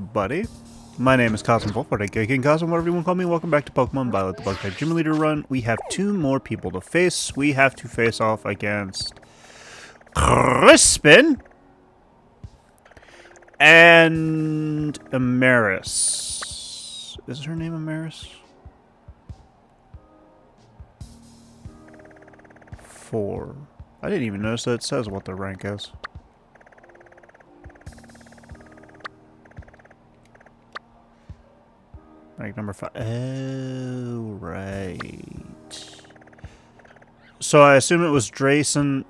everybody. My name is Kazm Vulfhart, aka King Kazm, whatever you want to call me. Welcome back to Pokemon Violet, the Bug-type Gym Leader run. We have two more people to face. We have to face off against Crispin and Amaris. Is her name Amaris? 4. I didn't even notice that it says what their rank is. Rank number 5. Oh, right. So I assume it was Dratini,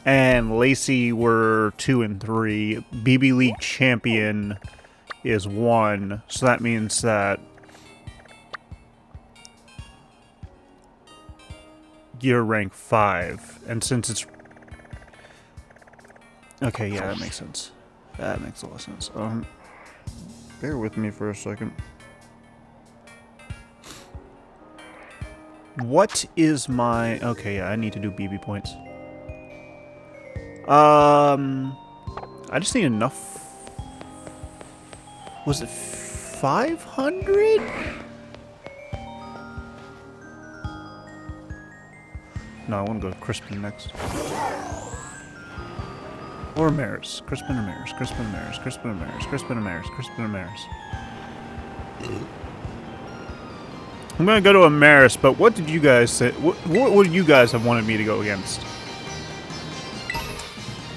and Lacey were 2 and 3. BB League champion is 1. So that means that you're rank 5. And since it's... Okay, yeah, that makes sense. That makes a lot of sense. Bear with me for a second. What is my... Okay, yeah, I need to do BB points. I just need enough... Was it 500? No, I want to go to Crispin next. Or Amaris. Crispin Amaris. Crispin Amaris. Crispin Amaris. Crispin Amaris. Crispin Amaris. I'm gonna go to Amaris, but what did you guys say? What would you guys have wanted me to go against?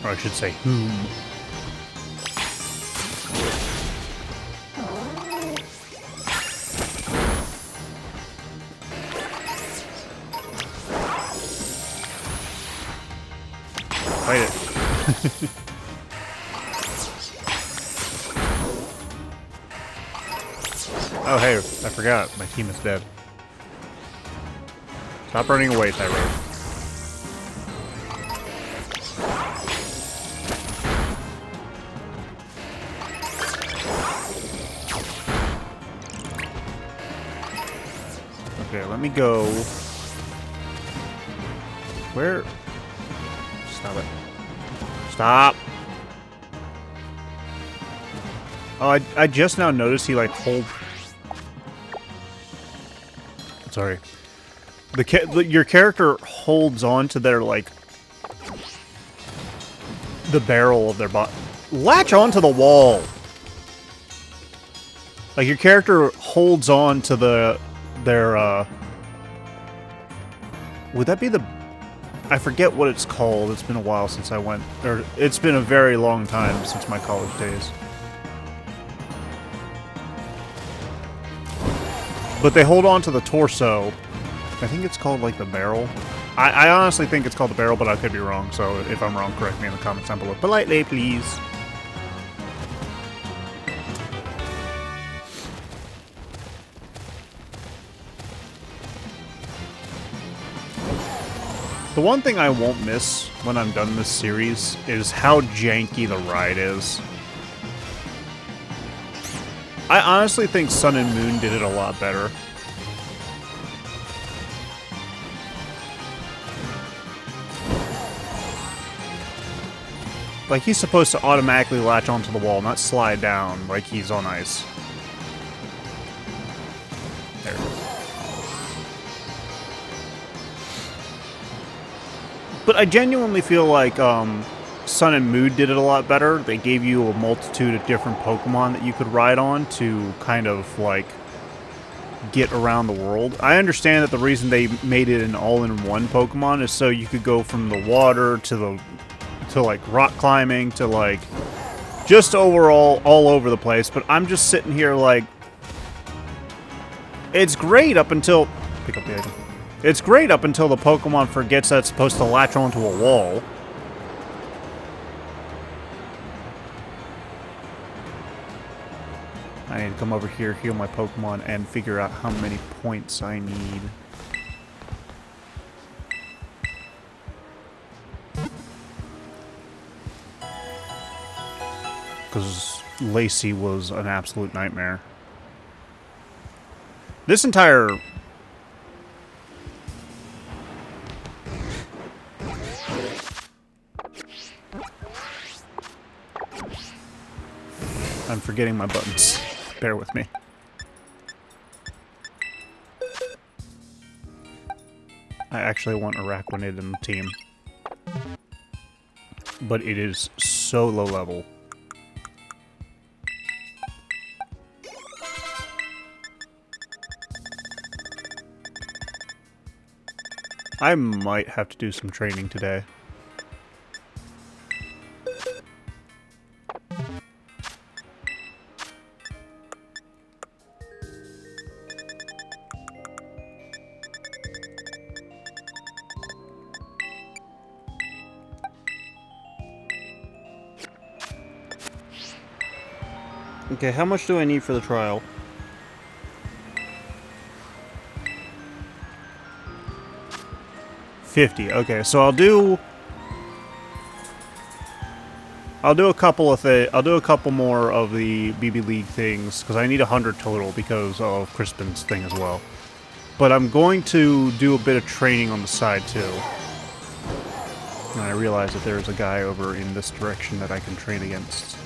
Or I should say, whom? Fight it. Oh, hey, I forgot. My team is dead. Stop running away, Tyrone. Okay, let me go. Where? Stop it. Stop! Oh, I just now noticed he, like, hold... Sorry. Your character holds on to their, like... the barrel of their bot. Latch onto the wall! Like, your character holds on to their, would that be the... I forget what it's called. It's been a while since I went... Or, it's been a very long time since my college days. But they hold on to the torso. I think it's called, like, the barrel. I honestly think it's called the barrel, but I could be wrong. So if I'm wrong, correct me in the comments down below. Politely, please. The one thing I won't miss when I'm done this series is how janky the ride is. I honestly think Sun and Moon did it a lot better. Like, he's supposed to automatically latch onto the wall, not slide down like he's on ice. There. But I genuinely feel like, Sun and Moon did it a lot better. They gave you a multitude of different Pokemon that you could ride on to kind of, like, get around the world. I understand that the reason they made it an all-in-one Pokemon is so you could go from the water to like, rock climbing to, like, just overall all over the place. But I'm just sitting here, like, it's great up until... Pick up the item. It's great up until the Pokemon forgets that it's supposed to latch onto a wall. I need to come over here, heal my Pokemon, and figure out how many points I need. Because Lacey was an absolute nightmare. This entire... I'm forgetting my buttons. Bear with me. I actually want Araquanid in the team. But it is so low level. I might have to do some training today. Okay, how much do I need for the trial? $50. Okay, so I'll do a couple of I'll do a couple more of the BB League things because I need 100 total because of Crispin's thing as well. But I'm going to do a bit of training on the side too. And I realize that there's a guy over in this direction that I can train against.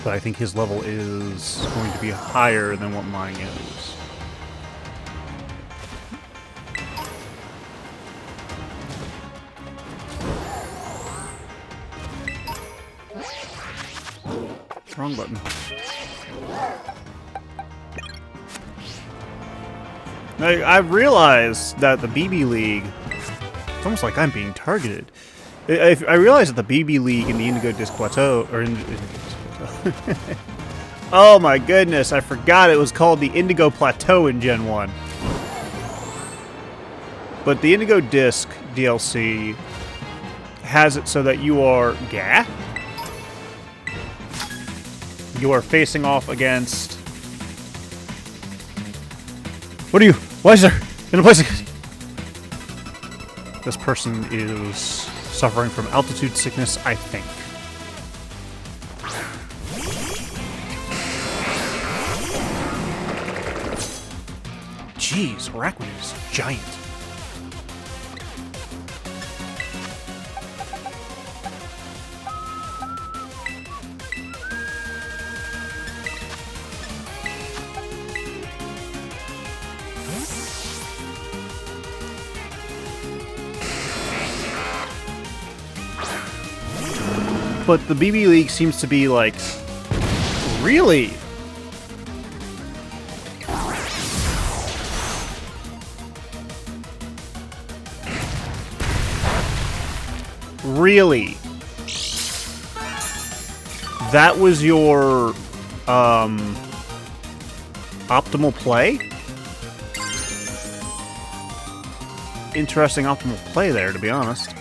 But I think his level is going to be higher than what mine is. Wrong button. I've realized that the BB League... It's almost like I'm being targeted. I realized that the BB League in the Indigo Disc Plateau... Oh my goodness, I forgot it was called the Indigo Plateau in Gen 1. But the Indigo Disc DLC has it so that you are... Gah? You are facing off against... What are you? Why is there in a place? This person is suffering from altitude sickness, I think. Jeez, Araquanid is giant. But the BB League seems to be like, really? Really? That was your, optimal play? Interesting optimal play there, to be honest.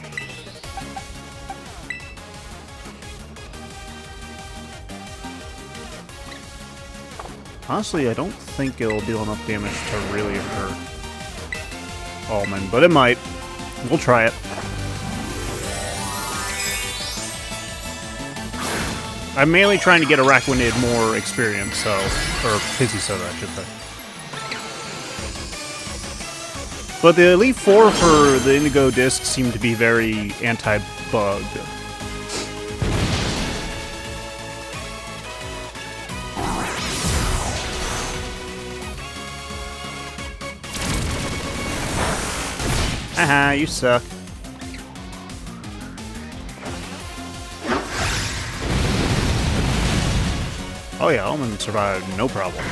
Honestly, I don't think it'll deal enough damage to really hurt Almond, but it might. We'll try it. I'm mainly trying to get Araquanid more experience, so... Or Pizzy Soda, I should say. But the Elite Four for the Indigo Disc seem to be very anti-bug. Haha, you suck. Oh yeah, Almond survived, no problem.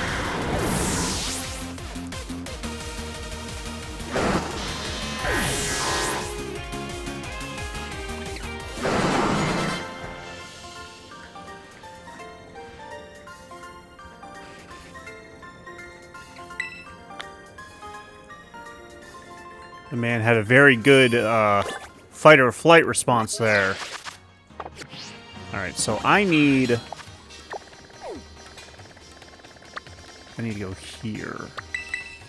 The man had a very good fight or flight response there. Alright, so I need to go here.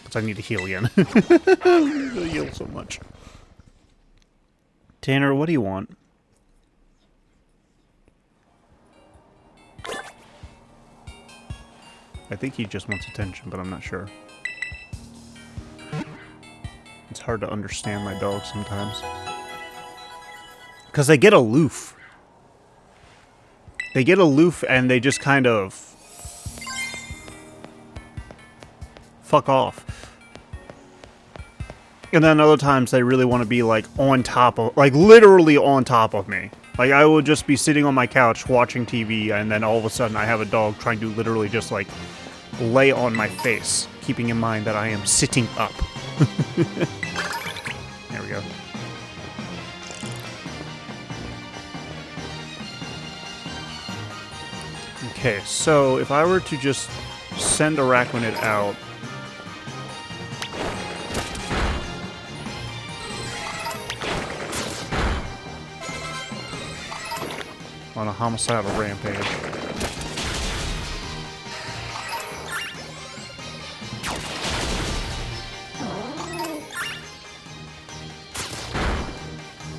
Because I need to heal again. I heal so much. Tanner, what do you want? I think he just wants attention, but I'm not sure. It's hard to understand my dogs sometimes. Because they get aloof. they get aloof and they just kind of fuck off. And then other times they really want to be like on top of, like literally on top of me. Like I will just be sitting on my couch watching TV and then all of a sudden I have a dog trying to literally just like lay on my face, keeping in mind that I am sitting up. There we go. Okay, so if I were to just send Arachnid out, on a homicidal rampage.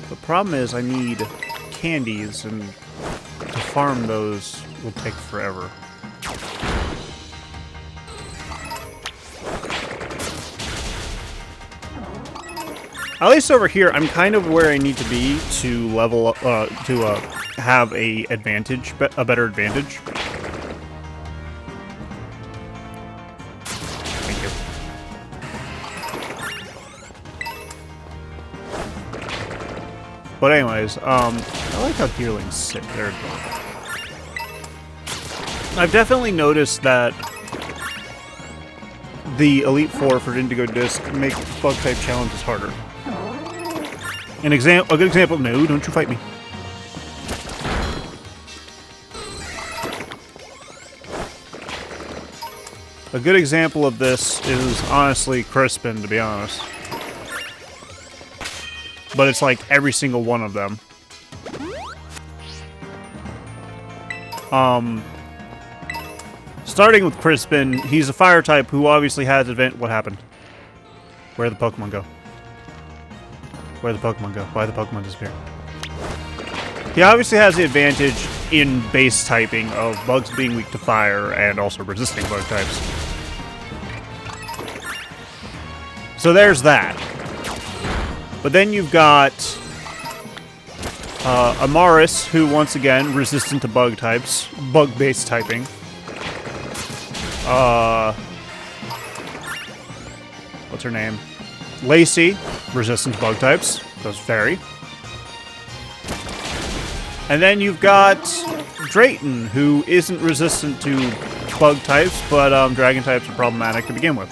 The problem is I need candies, and to farm those will take forever. At least over here, I'm kind of where I need to be to level up, have a advantage, a better advantage. Thank you. But anyways, I like how Gearlings sit there. I've definitely noticed that the Elite Four for Indigo Disc make bug type challenges harder. A good example. No, don't you fight me. A good example of this is honestly Crispin, to be honest. But it's like every single one of them. Starting with Crispin, he's a fire type who obviously has what happened? Where'd the Pokemon go? Where'd the Pokemon go? Why'd the Pokemon disappear? He obviously has the advantage in base typing of bugs being weak to fire and also resisting bug types. So there's that. But then you've got Amaris, who once again resistant to bug types, bug-based typing. What's her name? Lacey, resistant to bug types. Goes fairy. And then you've got Drayton, who isn't resistant to bug types, but dragon types are problematic to begin with.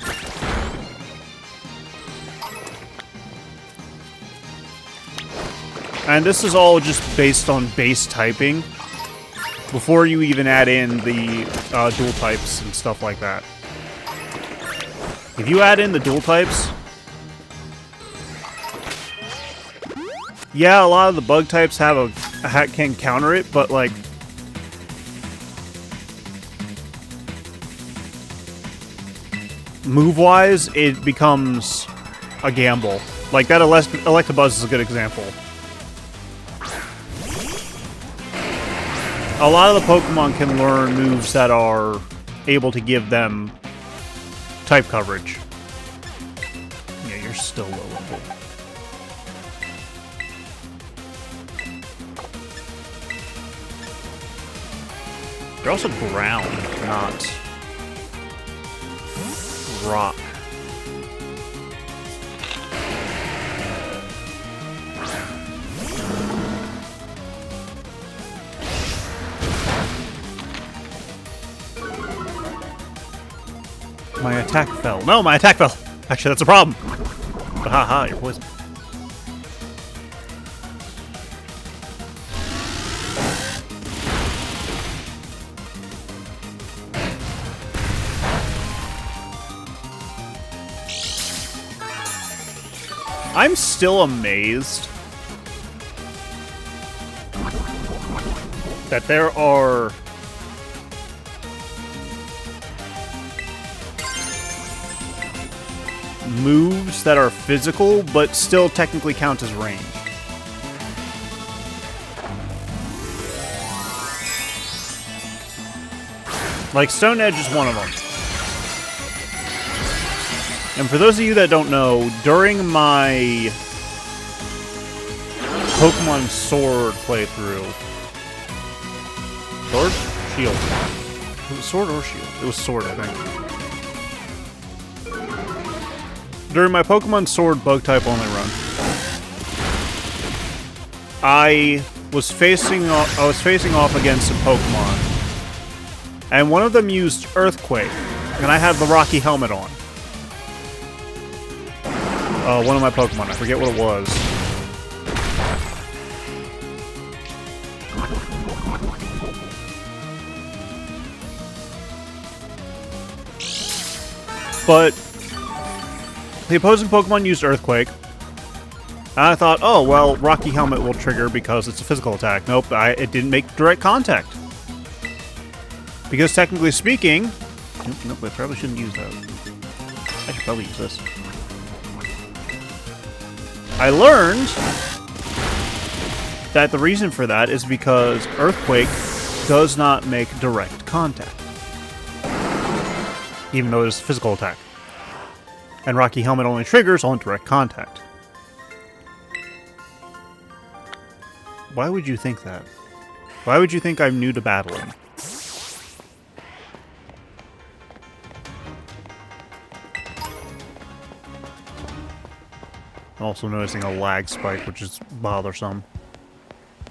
And this is all just based on base typing, before you even add in the dual types and stuff like that. If you add in the dual types, yeah, a lot of the bug types can counter it, but like move-wise, it becomes a gamble. Like that Electabuzz is a good example. A lot of the Pokemon can learn moves that are able to give them type coverage. Yeah, you're still low level. They're also ground, not rock. My attack fell. No, my attack fell! Actually, that's a problem. But haha, you're poisoned. I'm still amazed that there are moves that are physical, but still technically count as range. Like, Stone Edge is one of them. And for those of you that don't know, during my Pokemon Sword playthrough, Sword? Shield. It was sword or shield? It was sword, I think. During my Pokemon Sword bug type only run, I was facing off against some Pokemon, and one of them used Earthquake, and I had the Rocky helmet on. One of my Pokemon, I forget what it was. But the opposing Pokemon used Earthquake. And I thought, oh, well, Rocky Helmet will trigger because it's a physical attack. Nope, it didn't make direct contact. Because technically speaking... Nope, I probably shouldn't use that. I should probably use this. I learned that the reason for that is because Earthquake does not make direct contact. Even though it's a physical attack. And Rocky Helmet only triggers on direct contact. Why would you think that? Why would you think I'm new to battling? I'm also noticing a lag spike, which is bothersome.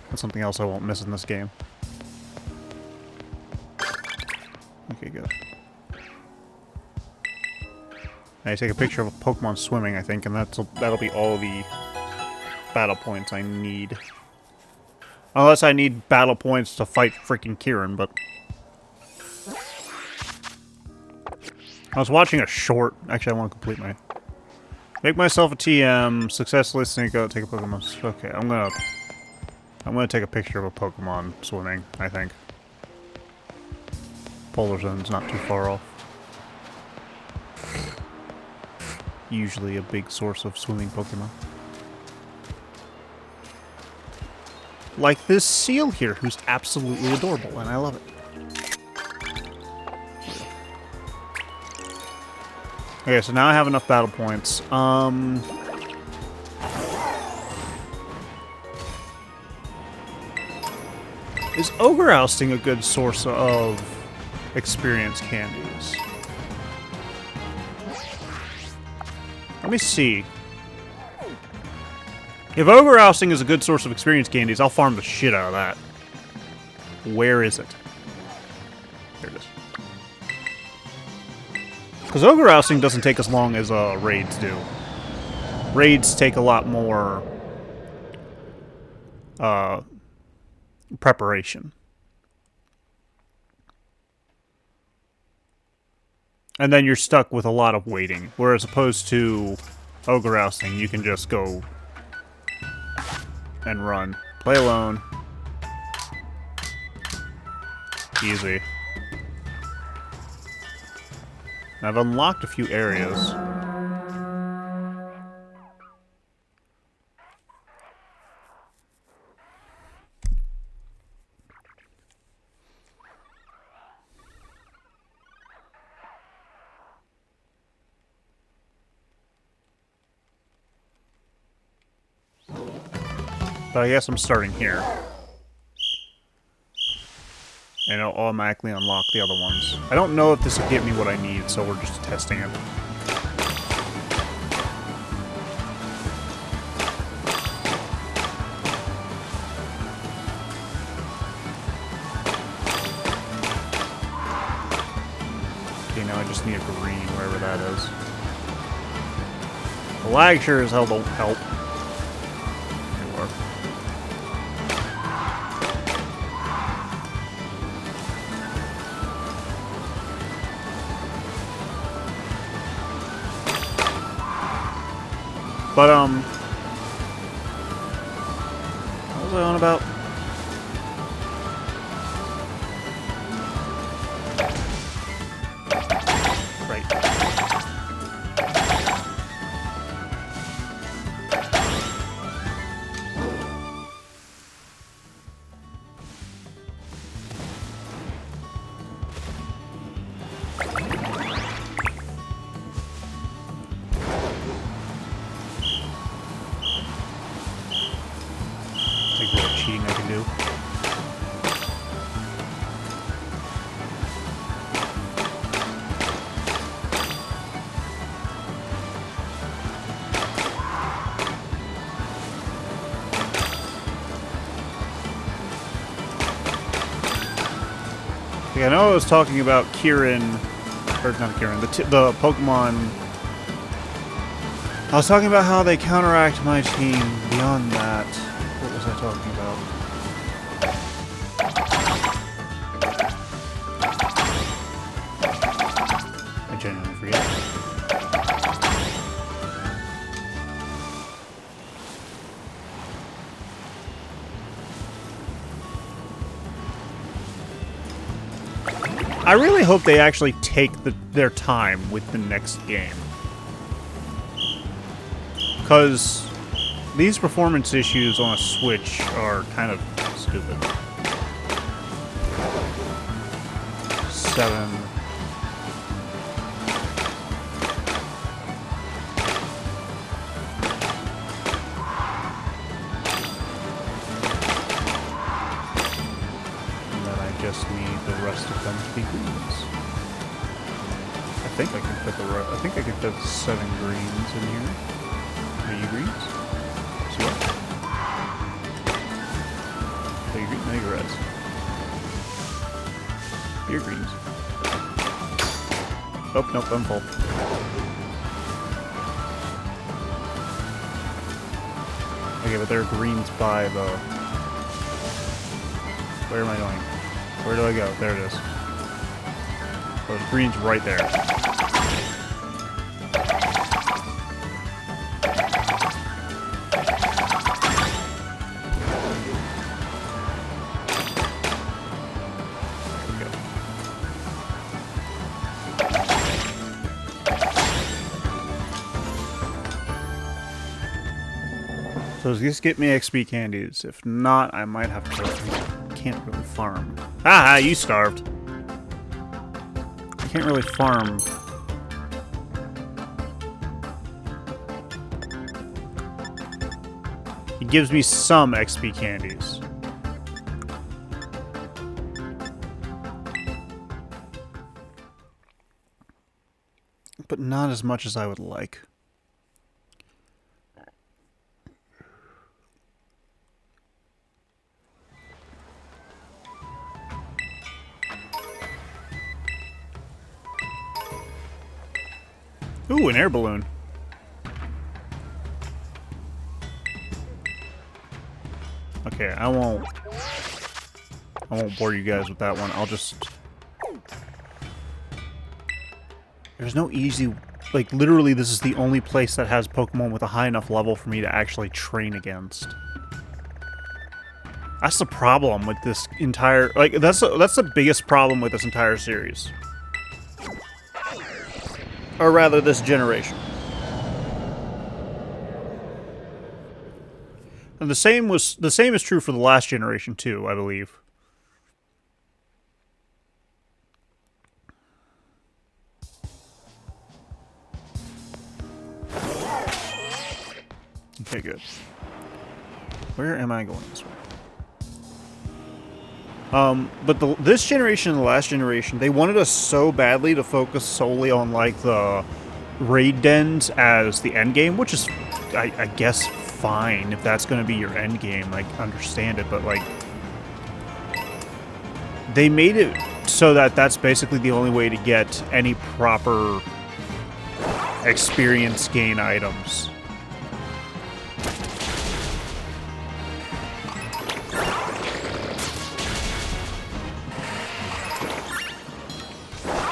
That's something else I won't miss in this game. Okay, good. I take a picture of a Pokemon swimming, I think, and that'll be all the battle points I need. Unless I need battle points to fight freaking Kieran, but... I was watching a short. Actually, I want to complete my... Make myself a TM, successfully sneak out, take a Pokemon... Okay, I'm gonna take a picture of a Pokemon swimming, I think. Polar Zone's not too far off. Usually a big source of swimming Pokemon. Like this seal here, who's absolutely adorable, and I love it. Okay, so now I have enough battle points. Is Ogre Ousting a good source of experience candies? Let me see. If Ogre Ousting is a good source of experience candies, I'll farm the shit out of that. Where is it? There it is. Because Ogre Ousting doesn't take as long as raids do. Raids take a lot more preparation. And then you're stuck with a lot of waiting. Whereas opposed to Ogre Ousting, you can just go and run. Play alone. Easy. I've unlocked a few areas. But I guess I'm starting here. And it'll automatically unlock the other ones. I don't know if this will get me what I need, so we're just testing it. Okay, now I just need a green, wherever that is. The lag sure as hell don't help. But, what was I on about? Right. I know I was talking about Kieran, or not Kieran, the Pokemon. I was talking about how they counteract my team. Beyond that, what was I talking about? I genuinely forget. I really hope they actually take their time with the next game. Because these performance issues on a Switch are kind of stupid. 7. Just need the rest of them to be greens. I think I can fit I think I can fit 7 greens in here. Are you greens? So what? Are you green? No, you're reds. You're greens. Oh, nope, I'm full. Okay, but they're greens by the... Where am I going? Where do I go? There it is. Oh, the green's right there. There we go. So does this get me XP candies? If not, I might have to... Can't really farm. Ah, you starved. I can't really farm. It gives me some XP candies. But not as much as I would like. Ooh, an air balloon. Okay, I won't bore you guys with that one. I'll just... There's no easy... Like, literally, this is the only place that has Pokemon with a high enough level for me to actually train against. That's the problem with this entire... Like, that's the biggest problem with this entire series. Or rather, this generation. And the same is true for the last generation too, I believe. Okay, good. Where am I going this way? But this generation and the last generation, they wanted us so badly to focus solely on, like, the raid dens as the end game, which is, I guess, fine if that's going to be your end game. Like, understand it, but, like, they made it so that that's basically the only way to get any proper experience gain items.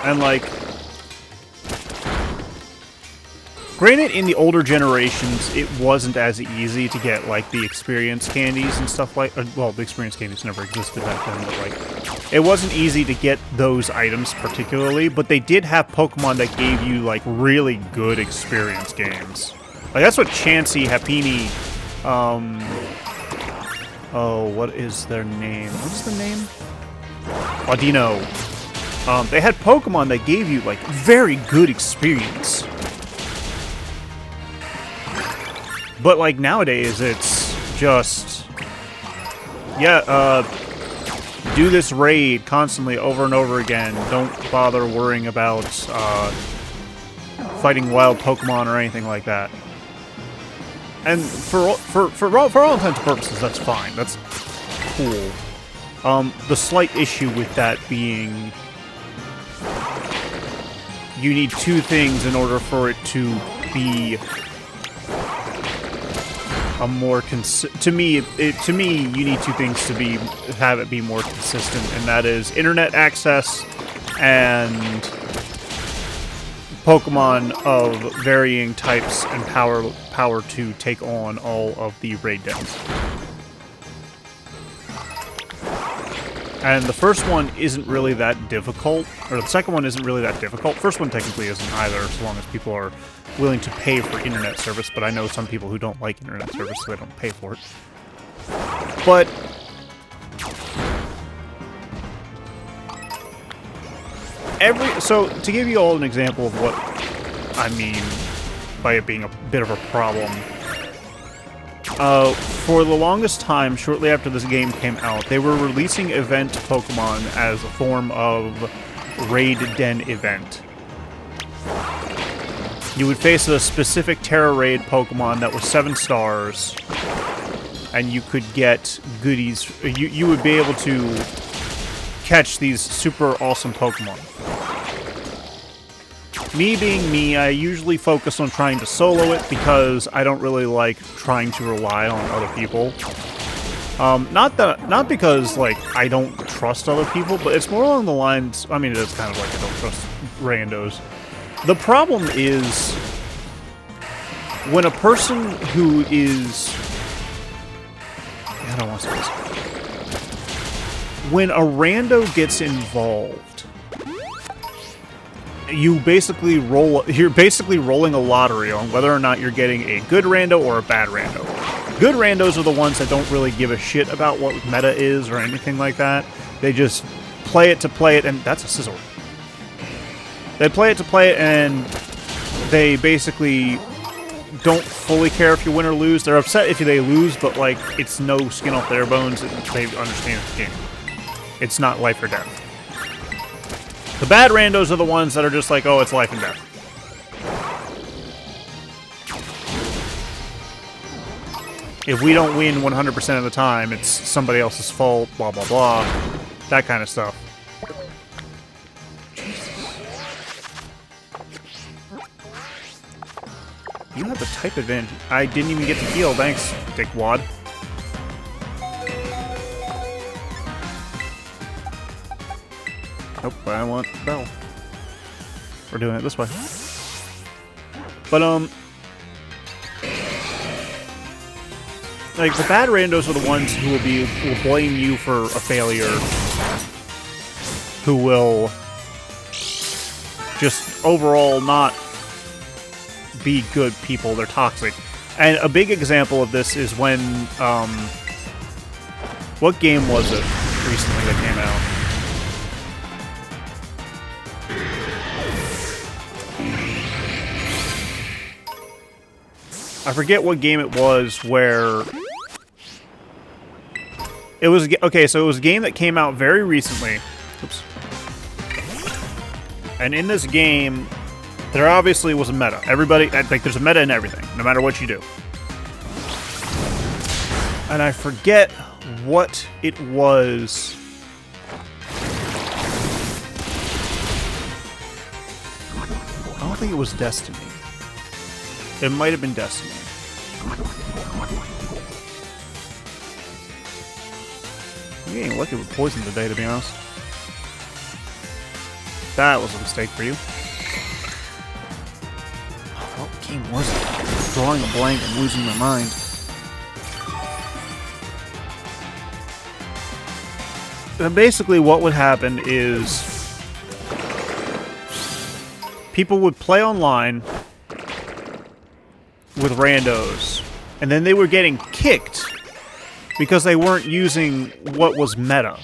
And, like, granted, in the older generations, it wasn't as easy to get, like, the experience candies and stuff like... well, the experience candies never existed back then, but, like, it wasn't easy to get those items particularly, but they did have Pokemon that gave you, like, really good experience gains. Like, that's what Chansey, Happiny, oh, what is their name? What's the name? Audino. They had Pokemon that gave you, like, very good experience. But, like, nowadays, it's just... Yeah, do this raid constantly over and over again. Don't bother worrying about, fighting wild Pokemon or anything like that. And for all intents and purposes, that's fine. That's cool. The slight issue with that being... you need two things in order for it to be a more to me, you need two things to have it be more consistent, and that is internet access and Pokemon of varying types and power to take on all of the raid dens. And the first one isn't really that difficult, or the second one isn't really that difficult. First one technically isn't either, as long as people are willing to pay for internet service, but I know some people who don't like internet service, so they don't pay for it. But so to give you all an example of what I mean by it being a bit of a problem, for the longest time, shortly after this game came out, they were releasing event Pokemon as a form of raid den event. You would face a specific Terra Raid Pokemon that was 7 stars, and you could get goodies. You would be able to catch these super awesome Pokemon. Me being me, I usually focus on trying to solo it because I don't really like trying to rely on other people. Not because, like, I don't trust other people, but it's more along the lines, I mean, it is kind of like I don't trust randos. The problem is when a person who is... I don't want to say this. When a rando gets involved, you're basically rolling a lottery on whether or not you're getting a good rando or a bad rando. Good randos are the ones that don't really give a shit about what meta is or anything like that. They just play it to play it, and that's a sizzle. They play it to play it, and they basically don't fully care if you win or lose. They're upset if they lose, but, like, it's no skin off their bones. They understand the game. It's not life or death. The bad randos are the ones that are just like, oh, it's life and death. If we don't win 100% of the time, it's somebody else's fault, blah, blah, blah. That kind of stuff. You have the type advantage. I didn't even get to heal. Thanks, dickwad. Nope, I want Bell. We're doing it this way. But, like, the bad randos are the ones who will blame you for a failure. Who will just overall not be good people. They're toxic. And a big example of this is when, what game was it recently that came out? I forget what game it was where... It was... Okay, so it was a game that came out very recently. Oops. And in this game, there obviously was a meta. Everybody... Like, there's a meta in everything, no matter what you do. And I forget what it was... I don't think it was Destiny. It might have been Destiny. I'm getting lucky with poison today, to be honest. That was a mistake for you. What game was it? I'm drawing a blank and losing my mind. And basically what would happen is people would play online with randos, and then they were getting kicked because they weren't using what was meta.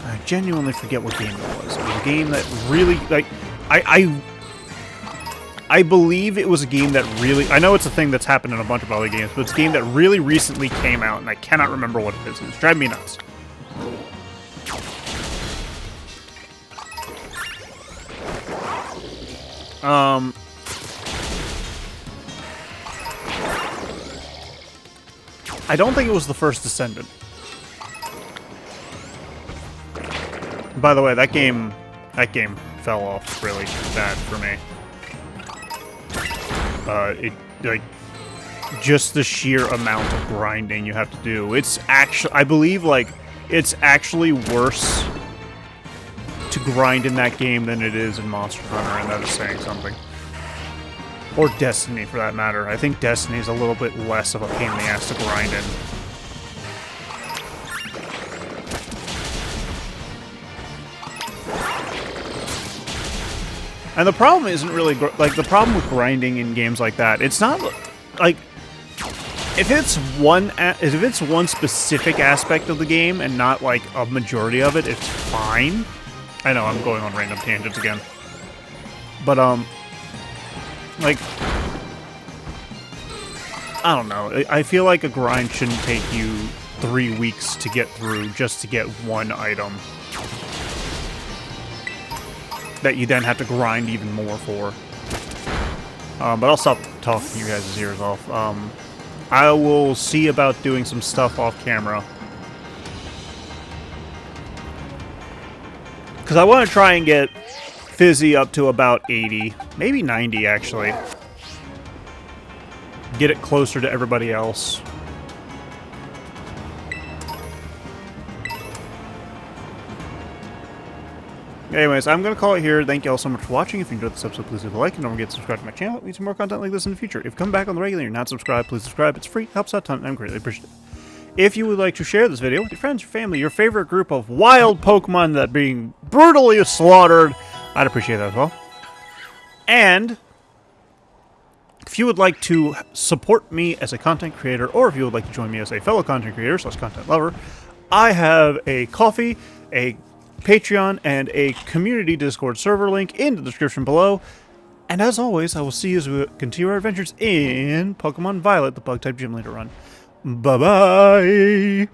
I genuinely forget what game it was. It was a game that really, like, I believe it was a game that really, I know it's a thing that's happened in a bunch of other games, but it's a game that really recently came out, and I cannot remember what it is. It's driving me nuts. I don't think it was the first Descendant. By the way, that game fell off really bad for me. Like, just the sheer amount of grinding you have to do. It's actually, I believe, like, it's actually worse to grind in that game than it is in Monster Hunter, and that is saying something. Or Destiny, for that matter. I think Destiny is a little bit less of a pain in the ass to grind in. And the problem isn't really, like, the problem with grinding in games like that, it's not, like, if it's one specific aspect of the game and not, like, a majority of it, it's fine. I know, I'm going on random tangents again. But, like, I don't know. I feel like a grind shouldn't take you 3 weeks to get through just to get one item that you then have to grind even more for. But I'll stop talking you guys' ears off. I will see about doing some stuff off camera. Because I want to try and get Fizzy up to about 80. Maybe 90, actually. Get it closer to everybody else. Anyways, I'm going to call it here. Thank you all so much for watching. If you enjoyed this episode, please leave a like and don't forget to subscribe to my channel. We need some more content like this in the future. If you come back on the regular and you're not subscribed, please subscribe. It's free, helps out a ton, and I'm greatly appreciative. If you would like to share this video with your friends, your family, your favorite group of wild Pokemon that are being brutally slaughtered, I'd appreciate that as well. And if you would like to support me as a content creator, or if you would like to join me as a fellow content creator / content lover, I have a Ko-fi, a Patreon, and a community Discord server link in the description below. And as always, I will see you as we continue our adventures in Pokemon Violet, the Bug-type Gym Leader run. Bye-bye!